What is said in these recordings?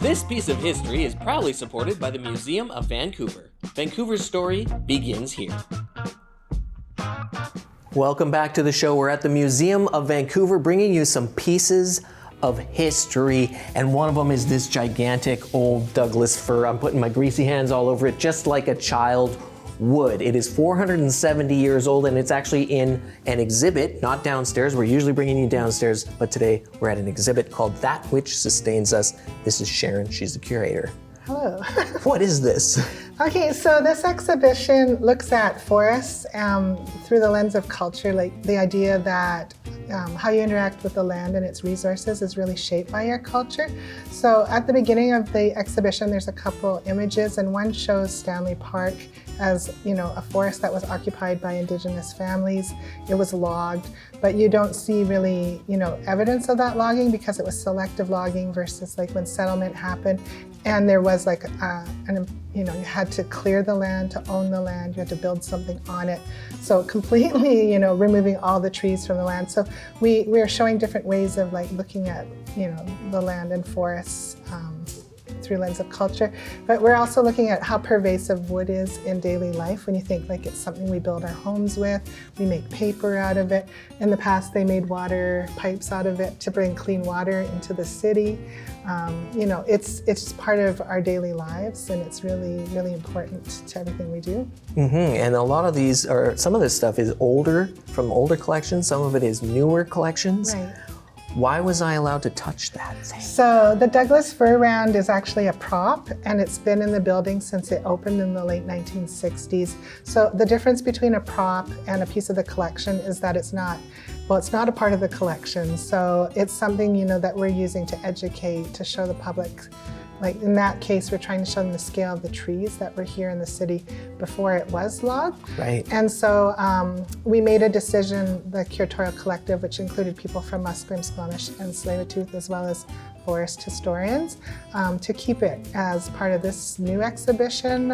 This piece of history is proudly supported by the Museum of Vancouver. Vancouver's story begins here. Welcome back to the show. We're at the Museum of Vancouver bringing you some pieces of history, and one of them is this gigantic old Douglas fir. I'm putting my greasy hands all over it just like a child would. It is 470 years old, and it's actually in an exhibit, not downstairs. We're usually bringing you downstairs, but today we're at an exhibit called That Which Sustains Us. This is Sharon, she's the curator. Hello. What is this? Okay, so this exhibition looks at forests through the lens of culture, like the idea that how you interact with the land and its resources is really shaped by your culture. So at the beginning of the exhibition, there's a couple images, and one shows Stanley Park as, you know, a forest that was occupied by Indigenous families. It was logged, but you don't see really, you know, evidence of that logging because it was selective logging versus like when settlement happened. And there was like, you had to clear the land to own the land. You had to build something on it. So completely, removing all the trees from the land. So we're showing different ways of like looking at, the land and forests through lens of culture. But we're also looking at how pervasive wood is in daily life. When you think like it's something we build our homes with, we make paper out of it. In the past, they made water pipes out of it to bring clean water into the city. It's part of our daily lives, and it's really, really important to everything we do. And a lot of these some of this stuff is older, from older collections. Some of it is newer collections. Right. Why was I allowed to touch that thing? So the Douglas fir round is actually a prop, and it's been in the building since it opened in the late 1960s. So the difference between a prop and a piece of the collection is that it's not a part of the collection. So it's something, that we're using to educate, to show the public. Like in that case, we're trying to show them the scale of the trees that were here in the city before it was logged. Right. And so we made a decision, the curatorial collective, which included people from Musqueam, Squamish, and Tsleil-Waututh, as well as forest historians, to keep it as part of this new exhibition.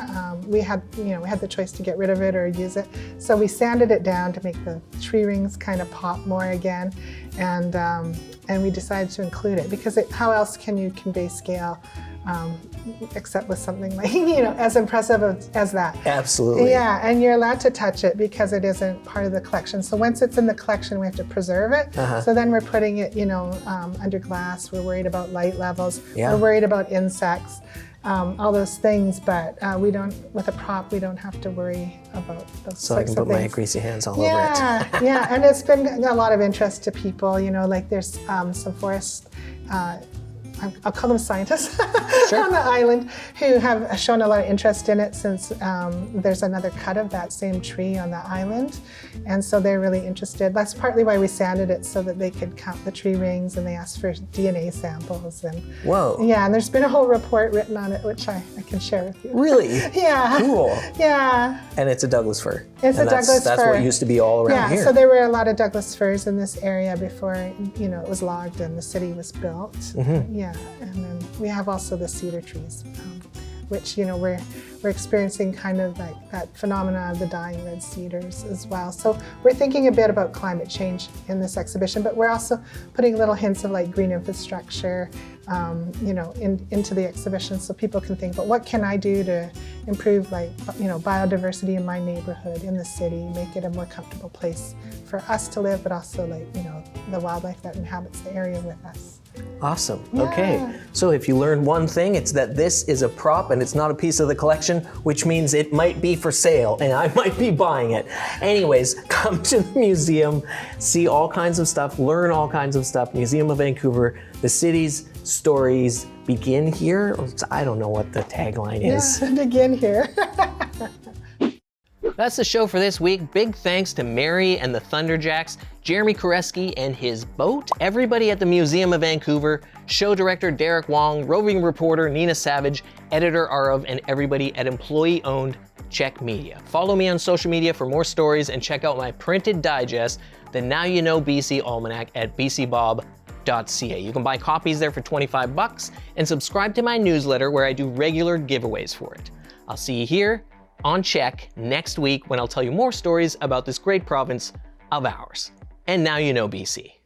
We had the choice to get rid of it or use it. So we sanded it down to make the tree rings kind of pop more again. And we decided to include it because how else can you convey scale except with something like, as impressive as that. Absolutely. Yeah, and you're allowed to touch it because it isn't part of the collection. So once it's in the collection, we have to preserve it. So then we're putting it, under glass. We're worried about light levels. Yeah. We're worried about insects, all those things. But with a prop, we don't have to worry about those So I can put my greasy hands all over it. Yeah, and it's been a lot of interest to people. Like there's some forest. I'll call them scientists on the island who have shown a lot of interest in it since there's another cut of that same tree on the island. And so they're really interested. That's partly why we sanded it so that they could count the tree rings, and they asked for DNA samples. And whoa. Yeah, and there's been a whole report written on it, which I can share with you. Really? Yeah. Cool. Yeah. And it's a Douglas fir. It's a Douglas fir. That's what used to be all around here. Yeah, so there were a lot of Douglas firs in this area before, it was logged and the city was built. Yeah, and then we have also the cedar trees, which, we're experiencing kind of like that phenomena of the dying red cedars as well. So we're thinking a bit about climate change in this exhibition, but we're also putting little hints of like green infrastructure, into the exhibition so people can think, but what can I do to improve biodiversity in my neighborhood, in the city, make it a more comfortable place for us to live, but also the wildlife that inhabits the area with us. Awesome. Yeah. Okay. So if you learned one thing, it's that this is a prop and it's not a piece of the collection, which means it might be for sale and I might be buying it. Anyways, come to the museum, see all kinds of stuff, learn all kinds of stuff. Museum of Vancouver, the city's stories begin here. I don't know what the tagline is. Yeah, begin here. That's the show for this week. Big thanks to Mary and the Thunderjacks, Jeremy Koreski and his boat, everybody at the Museum of Vancouver, show director Derek Wong, roving reporter Nina Savage, editor Arav, and everybody at employee-owned CHEK Media. Follow me on social media for more stories and check out my printed digest, the Now You Know BC Almanac at bcbob.ca. You can buy copies there for $25 and subscribe to my newsletter where I do regular giveaways for it. I'll see you here on CHEK next week when I'll tell you more stories about this great province of ours. And now you know BC.